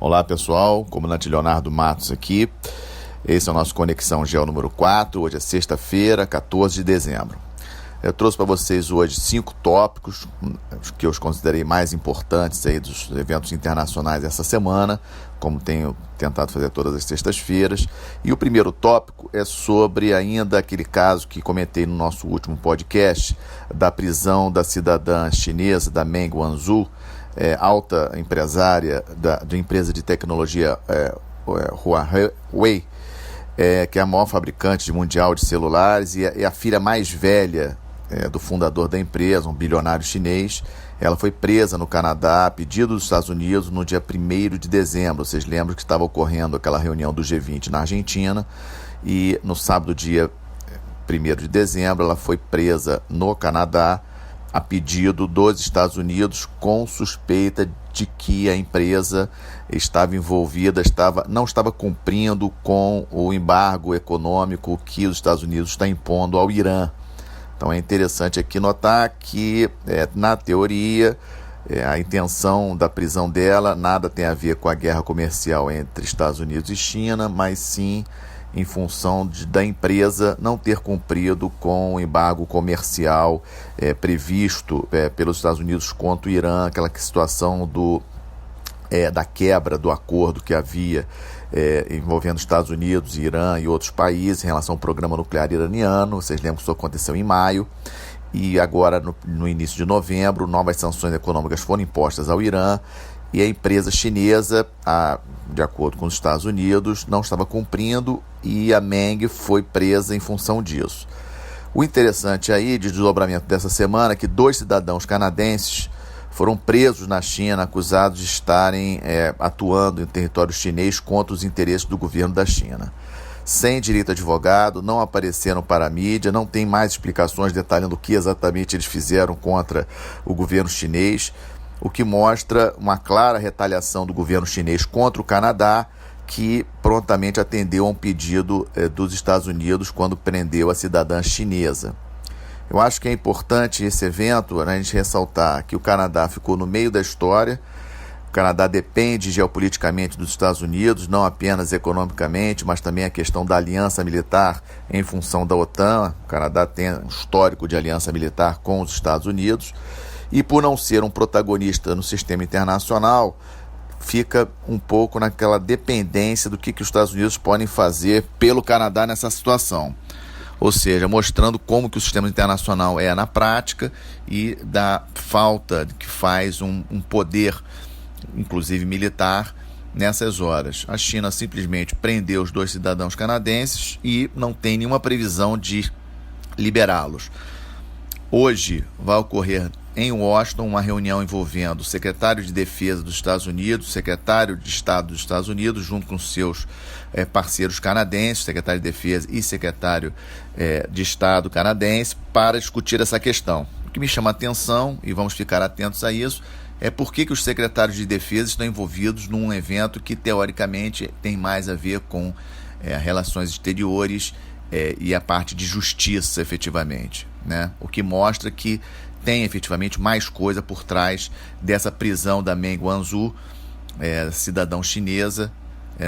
Olá pessoal, comandante Leonardo Matos aqui. Esse é o nosso Conexão Geo número 4, hoje é sexta-feira, 14 de dezembro. Eu trouxe para vocês hoje 5 tópicos que eu considerei mais importantes aí dos eventos internacionais essa semana, como tenho tentado fazer todas as sextas-feiras. E o primeiro tópico é sobre ainda aquele caso que comentei no nosso último podcast, da prisão da cidadã chinesa, da Meng Wanzhou, alta empresária da empresa de tecnologia Huawei, que é a maior fabricante mundial de celulares e a filha mais velha do fundador da empresa, um bilionário chinês. Ela foi presa no Canadá a pedido dos Estados Unidos no dia 1º de dezembro. Vocês lembram que estava ocorrendo aquela reunião do G20 na Argentina e no sábado, dia 1º de dezembro, ela foi presa no Canadá a pedido dos Estados Unidos com suspeita de que a empresa estava envolvida, não estava cumprindo com o embargo econômico que os Estados Unidos está impondo ao Irã. Então é interessante aqui notar que, na teoria, a intenção da prisão dela nada tem a ver com a guerra comercial entre Estados Unidos e China, mas sim em função da empresa não ter cumprido com o embargo comercial previsto pelos Estados Unidos contra o Irã, aquela situação da quebra do acordo que havia envolvendo Estados Unidos, Irã e outros países em relação ao programa nuclear iraniano. Vocês lembram que isso aconteceu em maio e agora no início de novembro novas sanções econômicas foram impostas ao Irã e a empresa chinesa, de acordo com os Estados Unidos, não estava cumprindo e a Meng foi presa em função disso. O interessante aí de desdobramento dessa semana é que 2 cidadãos canadenses foram presos na China, acusados de estarem atuando em território chinês contra os interesses do governo da China. Sem direito a advogado, não apareceram para a mídia, não tem mais explicações detalhando o que exatamente eles fizeram contra o governo chinês, o que mostra uma clara retaliação do governo chinês contra o Canadá, que prontamente atendeu a um pedido dos Estados Unidos quando prendeu a cidadã chinesa. Eu acho que é importante esse evento, a gente ressaltar que o Canadá ficou no meio da história. O Canadá depende geopoliticamente dos Estados Unidos, não apenas economicamente, mas também a questão da aliança militar em função da OTAN. O Canadá tem um histórico de aliança militar com os Estados Unidos e, por não ser um protagonista no sistema internacional, fica um pouco naquela dependência do que os Estados Unidos podem fazer pelo Canadá nessa situação. Ou seja, mostrando como que o sistema internacional é na prática e da falta que faz um poder, inclusive militar, nessas horas. A China simplesmente prendeu os 2 cidadãos canadenses e não tem nenhuma previsão de liberá-los. Hoje vai ocorrer em Washington uma reunião envolvendo o secretário de Defesa dos Estados Unidos, o secretário de Estado dos Estados Unidos, junto com seus parceiros canadenses, secretário de Defesa e secretário de Estado canadense, para discutir essa questão. O que me chama a atenção, e vamos ficar atentos a isso, é por que os secretários de Defesa estão envolvidos num evento que, teoricamente, tem mais a ver com relações exteriores e a parte de justiça, efetivamente, né? O que mostra que tem efetivamente mais coisa por trás dessa prisão da Meng Wanzhou, cidadã chinesa,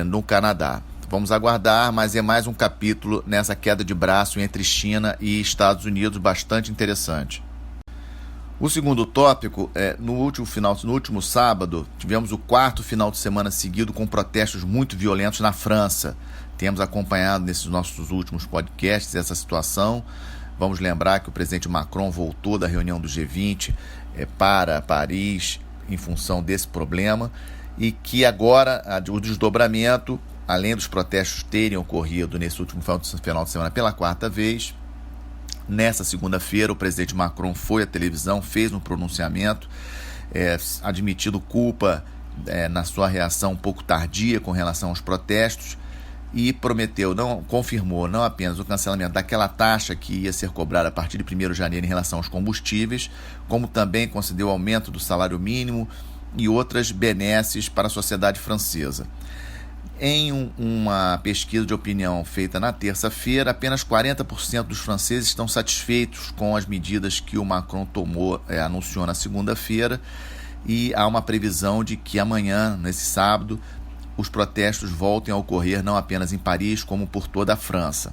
no Canadá. Vamos aguardar, mas é mais um capítulo nessa queda de braço entre China e Estados Unidos, bastante interessante. O segundo tópico no último sábado, tivemos o 4º final de semana seguido com protestos muito violentos na França. Temos acompanhado nesses nossos últimos podcasts essa situação. Vamos lembrar que o presidente Macron voltou da reunião do G20 para Paris em função desse problema e que agora o desdobramento, além dos protestos terem ocorrido nesse último final de semana pela 4ª vez, nessa segunda-feira o presidente Macron foi à televisão, fez um pronunciamento, admitindo culpa na sua reação um pouco tardia com relação aos protestos, e confirmou não apenas o cancelamento daquela taxa que ia ser cobrada a partir de 1º de janeiro em relação aos combustíveis, como também concedeu aumento do salário mínimo e outras benesses para a sociedade francesa. Em uma pesquisa de opinião feita na terça-feira, apenas 40% dos franceses estão satisfeitos com as medidas que o Macron anunciou na segunda-feira, e há uma previsão de que amanhã, nesse sábado, os protestos voltem a ocorrer não apenas em Paris, como por toda a França.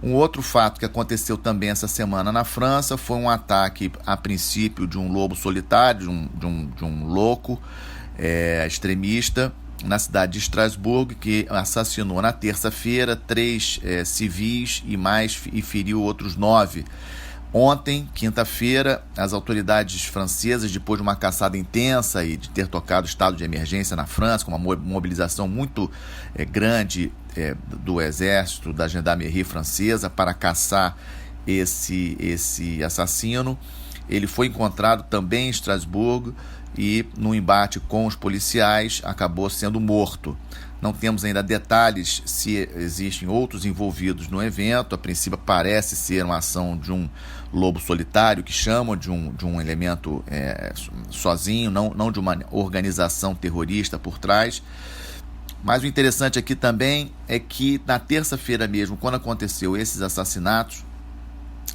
Um outro fato que aconteceu também essa semana na França foi um ataque, a princípio, de um lobo solitário, de um louco extremista, na cidade de Estrasburgo, que assassinou na terça-feira 3 civis e feriu outros 9. Ontem, quinta-feira, as autoridades francesas, depois de uma caçada intensa e de ter tocado estado de emergência na França, com uma mobilização muito grande do exército, da gendarmerie francesa, para caçar esse assassino, ele foi encontrado também em Estrasburgo e, no embate com os policiais, acabou sendo morto. Não temos ainda detalhes se existem outros envolvidos no evento. A princípio parece ser uma ação de um lobo solitário, que chamam de um elemento sozinho, não de uma organização terrorista por trás. Mas o interessante aqui também é que na terça-feira mesmo, quando aconteceu esses assassinatos,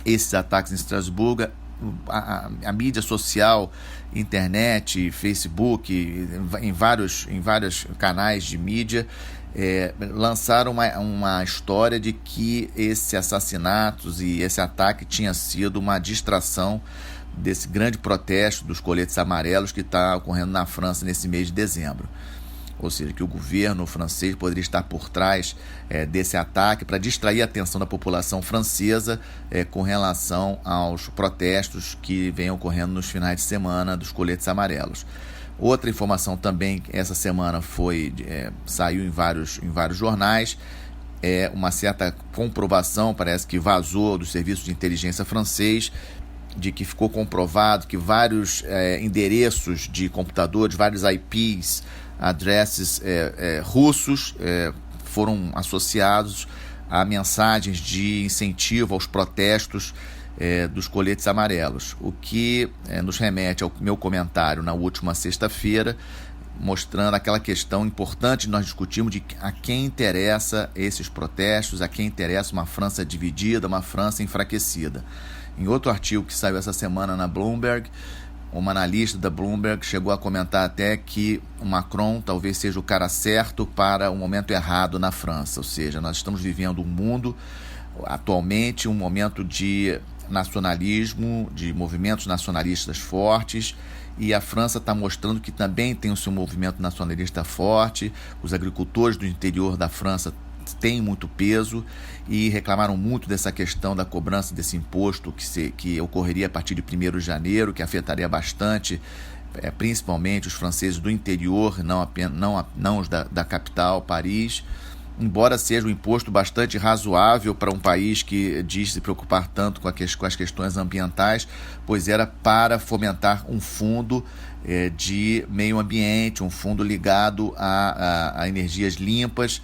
esses ataques em Estrasburgo, a mídia social, internet, Facebook, em vários canais de mídia, lançaram uma história de que esses assassinatos e esse ataque tinha sido uma distração desse grande protesto dos coletes amarelos que está ocorrendo na França nesse mês de dezembro. Ou seja, que o governo francês poderia estar por trás desse ataque para distrair a atenção da população francesa com relação aos protestos que vêm ocorrendo nos finais de semana dos coletes amarelos. Outra informação também essa semana saiu em vários jornais, uma certa comprovação, parece que vazou do serviço de inteligência francês, de que ficou comprovado que vários endereços de computadores, vários IPs, addresses russos foram associados a mensagens de incentivo aos protestos dos coletes amarelos, o que nos remete ao meu comentário na última sexta-feira, mostrando aquela questão importante de nós discutirmos de a quem interessa esses protestos, a quem interessa uma França dividida, uma França enfraquecida. Em outro artigo que saiu essa semana na Bloomberg, uma analista da Bloomberg chegou a comentar até que o Macron talvez seja o cara certo para o momento errado na França. Ou seja, nós estamos vivendo um mundo, atualmente, um momento de nacionalismo, de movimentos nacionalistas fortes, e a França está mostrando que também tem o seu movimento nacionalista forte. Os agricultores do interior da França têm muito peso e reclamaram muito dessa questão da cobrança desse imposto que ocorreria a partir de 1º de janeiro, que afetaria bastante, principalmente os franceses do interior, não os da capital, Paris, embora seja um imposto bastante razoável para um país que diz se preocupar tanto com as questões ambientais, pois era para fomentar um fundo de meio ambiente, um fundo ligado a energias limpas.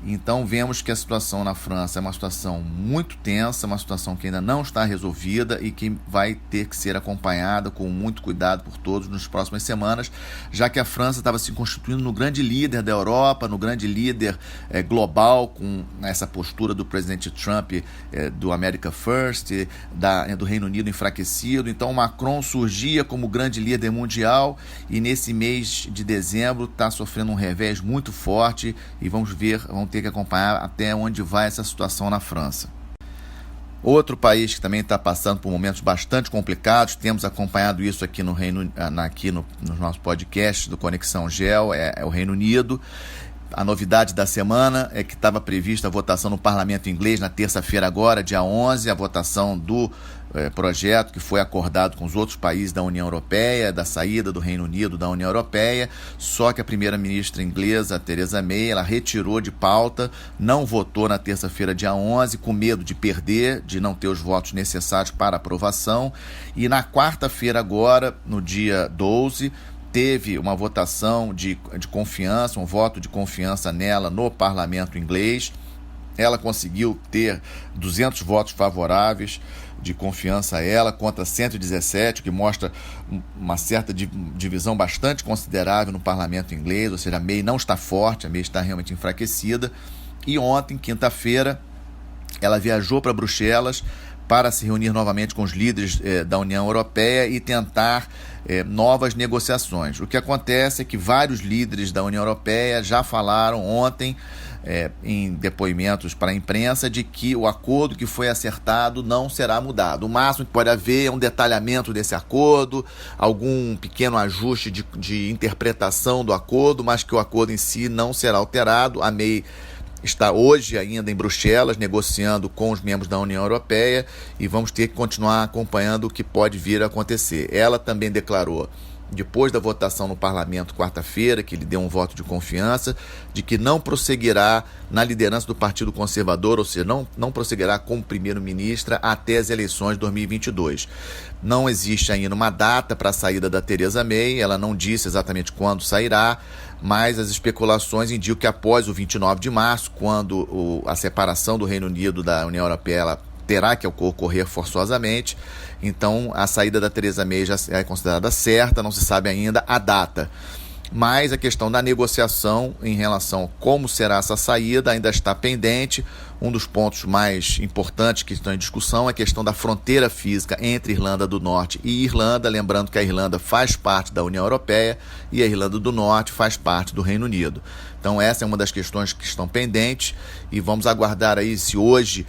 Então vemos que a situação na França é uma situação muito tensa, uma situação que ainda não está resolvida e que vai ter que ser acompanhada com muito cuidado por todos nas próximas semanas, já que a França estava se constituindo no grande líder da Europa, no grande líder global, com essa postura do presidente Trump, do America First, do Reino Unido enfraquecido. Então Macron surgia como grande líder mundial e nesse mês de dezembro está sofrendo um revés muito forte e vamos ter que acompanhar até onde vai essa situação na França. Outro país que também está passando por momentos bastante complicados, temos acompanhado isso aqui no nos nossos podcasts do Conexão Gel, é o Reino Unido. A novidade da semana é que estava prevista a votação no Parlamento inglês na terça-feira agora, dia 11, a votação do projeto que foi acordado com os outros países da União Europeia, da saída do Reino Unido da União Europeia, só que a primeira-ministra inglesa, Theresa May, ela retirou de pauta, não votou na terça-feira, dia 11, com medo de perder, de não ter os votos necessários para aprovação, e na quarta-feira agora, no dia 12, teve uma votação de confiança, um voto de confiança nela no parlamento inglês. Ela conseguiu ter 200 votos favoráveis de confiança a ela contra 117, que mostra uma certa divisão bastante considerável no parlamento inglês, ou seja, a May não está forte, a May está realmente enfraquecida. E ontem, quinta-feira, ela viajou para Bruxelas para se reunir novamente com os líderes da União Europeia e tentar novas negociações. O que acontece é que vários líderes da União Europeia já falaram ontem, em depoimentos para a imprensa, de que o acordo que foi acertado não será mudado. O máximo que pode haver é um detalhamento desse acordo, algum pequeno ajuste de interpretação do acordo, mas que o acordo em si não será alterado. A May está hoje ainda em Bruxelas, negociando com os membros da União Europeia, e vamos ter que continuar acompanhando o que pode vir a acontecer. Ela também declarou, depois da votação no parlamento quarta-feira, que lhe deu um voto de confiança, de que não prosseguirá na liderança do Partido Conservador, ou seja, não prosseguirá como primeiro-ministra até as eleições de 2022. Não existe ainda uma data para a saída da Theresa May, ela não disse exatamente quando sairá, mas as especulações indicam que após o 29 de março, quando a separação do Reino Unido da União Europeia ela terá que ocorrer forçosamente, então a saída da Theresa May já é considerada certa, não se sabe ainda a data. Mas a questão da negociação em relação a como será essa saída ainda está pendente. Um dos pontos mais importantes que estão em discussão é a questão da fronteira física entre Irlanda do Norte e Irlanda, lembrando que a Irlanda faz parte da União Europeia e a Irlanda do Norte faz parte do Reino Unido. Então essa é uma das questões que estão pendentes e vamos aguardar aí se hoje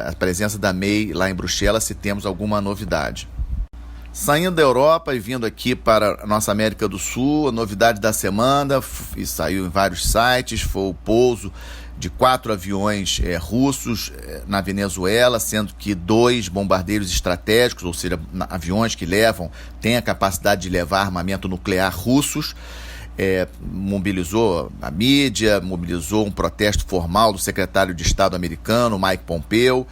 a presença da May lá em Bruxelas, se temos alguma novidade. Saindo da Europa e vindo aqui para a nossa América do Sul, a novidade da semana, e saiu em vários sites, foi o pouso de 4 aviões russos na Venezuela, sendo que 2 bombardeiros estratégicos, ou seja, aviões que têm a capacidade de levar armamento nuclear russos. Mobilizou a mídia, mobilizou um protesto formal do secretário de Estado americano, Mike Pompeo.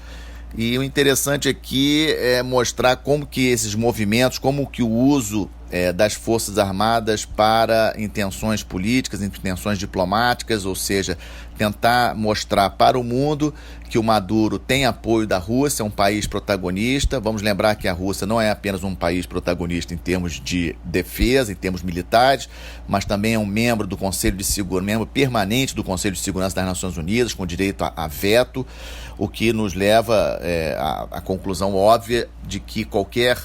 E o interessante aqui é mostrar como que esses movimentos, como que o uso das Forças Armadas para intenções políticas, intenções diplomáticas, ou seja, tentar mostrar para o mundo que o Maduro tem apoio da Rússia, é um país protagonista. Vamos lembrar que a Rússia não é apenas um país protagonista em termos de defesa, em termos militares, mas também é um membro do Conselho de Segurança, membro permanente do Conselho de Segurança das Nações Unidas, com direito a veto, o que nos leva à conclusão óbvia de que qualquer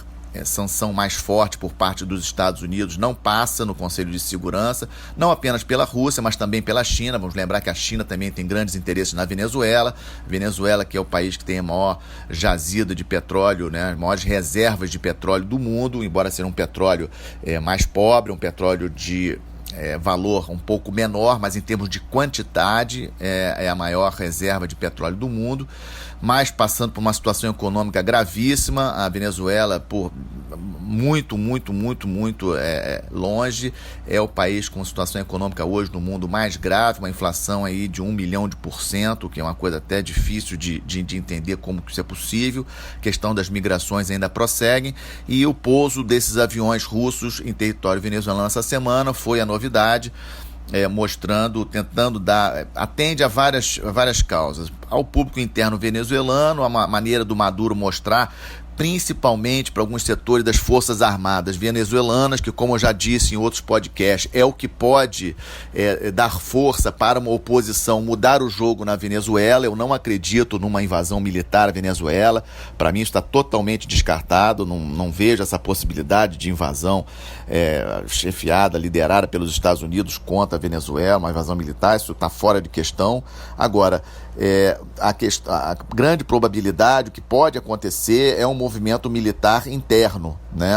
sanção mais forte por parte dos Estados Unidos não passa no Conselho de Segurança, não apenas pela Rússia, mas também pela China. Vamos lembrar que a China também tem grandes interesses na Venezuela. Venezuela, que é o país que tem a maior jazida de petróleo, né, as maiores reservas de petróleo do mundo, embora seja um petróleo mais pobre, um petróleo de valor um pouco menor, mas em termos de quantidade é a maior reserva de petróleo do mundo, mas passando por uma situação econômica gravíssima. A Venezuela, por muito longe, é o país com situação econômica hoje no mundo mais grave, uma inflação aí de 1 milhão por cento, que é uma coisa até difícil de entender como que isso é possível. A questão das migrações ainda prosseguem, e o pouso desses aviões russos em território venezuelano essa semana foi a novidade, atende a várias causas. Ao público interno venezuelano, a maneira do Maduro mostrar, principalmente para alguns setores das Forças Armadas venezuelanas, que, como eu já disse em outros podcasts, é o que pode dar força para uma oposição mudar o jogo na Venezuela. Eu não acredito numa invasão militar à Venezuela, para mim isso está totalmente descartado, não vejo essa possibilidade de invasão chefiada, liderada pelos Estados Unidos contra a Venezuela, uma invasão militar, isso está fora de questão. Agora, a grande probabilidade, o que pode acontecer é um movimento militar interno, né,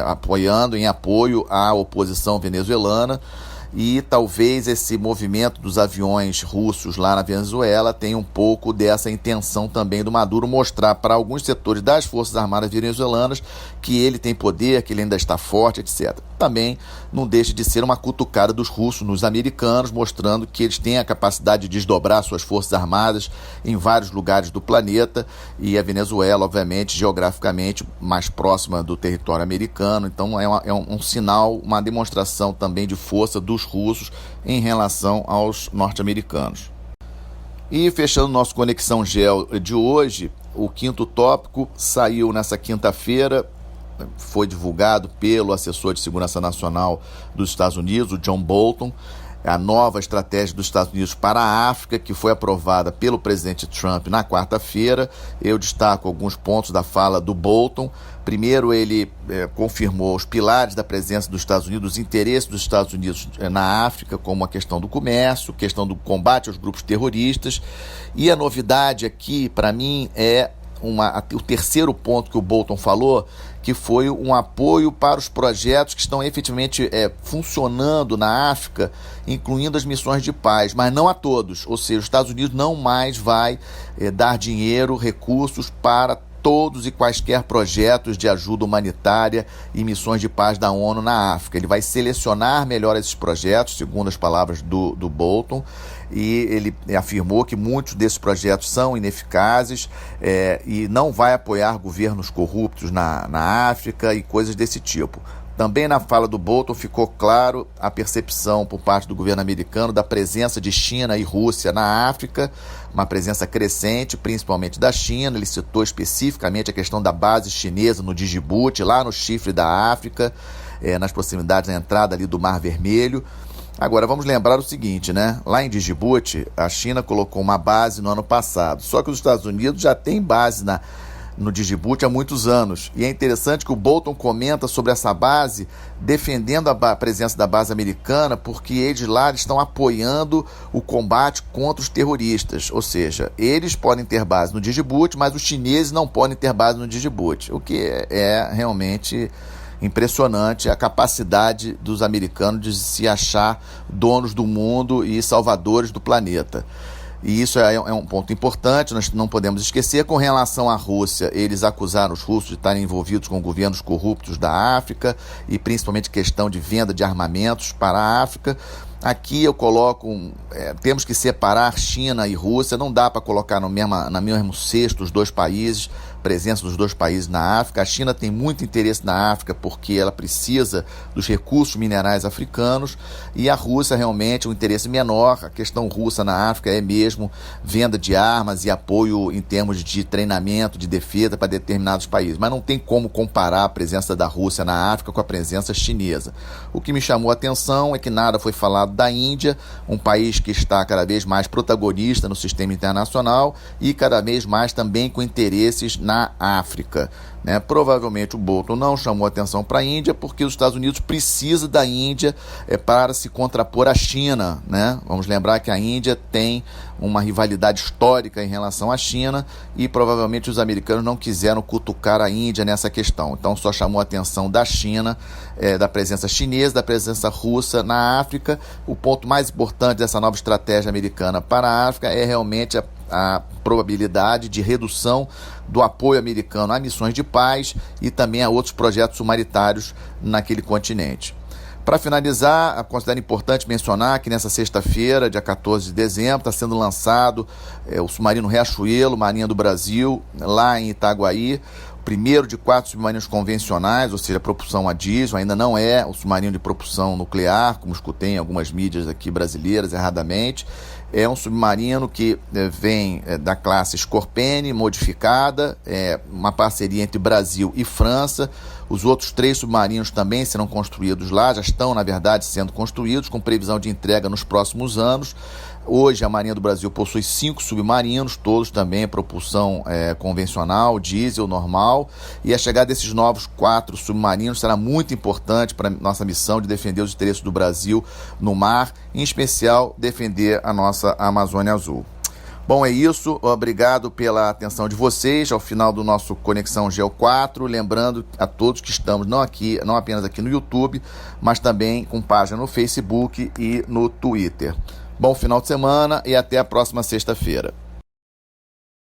apoiando em apoio à oposição venezuelana, e talvez esse movimento dos aviões russos lá na Venezuela tenha um pouco dessa intenção também do Maduro, mostrar para alguns setores das Forças Armadas venezuelanas que ele tem poder, que ele ainda está forte, etc. Também não deixa de ser uma cutucada dos russos nos americanos, mostrando que eles têm a capacidade de desdobrar suas Forças Armadas em vários lugares do planeta, e a Venezuela, obviamente, geograficamente mais próxima do território americano. Então é um sinal, uma demonstração também de força dos russos em relação aos norte-americanos. E fechando nosso Conexão Geo de hoje, o 5º tópico saiu nessa quinta-feira, foi divulgado pelo assessor de segurança nacional dos Estados Unidos, o John Bolton. a nova estratégia dos Estados Unidos para a África, que foi aprovada pelo presidente Trump na quarta-feira. Eu destaco alguns pontos da fala do Bolton. Primeiro, ele confirmou os pilares da presença dos Estados Unidos, os interesses dos Estados Unidos na África, como a questão do comércio, questão do combate aos grupos terroristas. E a novidade aqui, para mim, é o terceiro ponto que o Bolton falou, que foi um apoio para os projetos que estão efetivamente funcionando na África, incluindo as missões de paz, mas não a todos. Ou seja, os Estados Unidos não mais vai dar dinheiro, recursos para todos e quaisquer projetos de ajuda humanitária e missões de paz da ONU na África. Ele vai selecionar melhor esses projetos, segundo as palavras do Bolton, e ele afirmou que muitos desses projetos são ineficazes e não vai apoiar governos corruptos na África e coisas desse tipo. Também na fala do Bolton ficou claro a percepção por parte do governo americano da presença de China e Rússia na África, uma presença crescente, principalmente da China. Ele citou especificamente a questão da base chinesa no Djibouti, lá no chifre da África, nas proximidades da entrada ali do Mar Vermelho. Agora, vamos lembrar o seguinte, né? Lá em Djibouti, a China colocou uma base no ano passado, só que os Estados Unidos já têm base no Djibouti há muitos anos. E é interessante que o Bolton comenta sobre essa base, defendendo a presença da base americana, porque eles lá estão apoiando o combate contra os terroristas. Ou seja, eles podem ter base no Djibouti, mas os chineses não podem ter base no Djibouti, o que é realmente impressionante, a capacidade dos americanos de se achar donos do mundo e salvadores do planeta. E isso é um ponto importante, nós não podemos esquecer. Com relação à Rússia, eles acusaram os russos de estarem envolvidos com governos corruptos da África e principalmente questão de venda de armamentos para a África. Aqui eu coloco, temos que separar China e Rússia, não dá para colocar no mesmo cesto os dois países, presença dos dois países na África. A China tem muito interesse na África porque ela precisa dos recursos minerais africanos, e a Rússia realmente é um interesse menor. A questão russa na África é mesmo venda de armas e apoio em termos de treinamento, de defesa para determinados países, mas não tem como comparar a presença da Rússia na África com a presença chinesa. O que me chamou a atenção é que nada foi falado da Índia, um país que está cada vez mais protagonista no sistema internacional e cada vez mais também com interesses na África, né? Provavelmente o Bolton não chamou atenção para a Índia porque os Estados Unidos precisam da Índia para se contrapor à China, né? Vamos lembrar que a Índia tem uma rivalidade histórica em relação à China e provavelmente os americanos não quiseram cutucar a Índia nessa questão. Então só chamou a atenção da China, da presença chinesa, da presença russa na África. O ponto mais importante dessa nova estratégia americana para a África é realmente a probabilidade de redução do apoio americano a missões de paz e também a outros projetos humanitários naquele continente. Para finalizar, considero importante mencionar que nessa sexta-feira, dia 14 de dezembro, está sendo lançado o submarino Riachuelo, Marinha do Brasil, lá em Itaguaí. Primeiro de 4 submarinos convencionais, ou seja, propulsão a diesel, ainda não é o submarino de propulsão nuclear, como escutei em algumas mídias aqui brasileiras erradamente. É um submarino que vem da classe Scorpene, modificada, uma parceria entre Brasil e França. Os outros 3 submarinos também serão construídos lá, já estão, na verdade, sendo construídos, com previsão de entrega nos próximos anos. Hoje a Marinha do Brasil possui 5 submarinos, todos também propulsão convencional, diesel, normal, e a chegada desses novos 4 submarinos será muito importante para a nossa missão de defender os interesses do Brasil no mar, em especial defender a nossa Amazônia Azul. Bom, é isso. Obrigado pela atenção de vocês ao final do nosso Conexão Geo 4. Lembrando a todos que estamos não apenas aqui no YouTube, mas também com página no Facebook e no Twitter. Bom final de semana e até a próxima sexta-feira.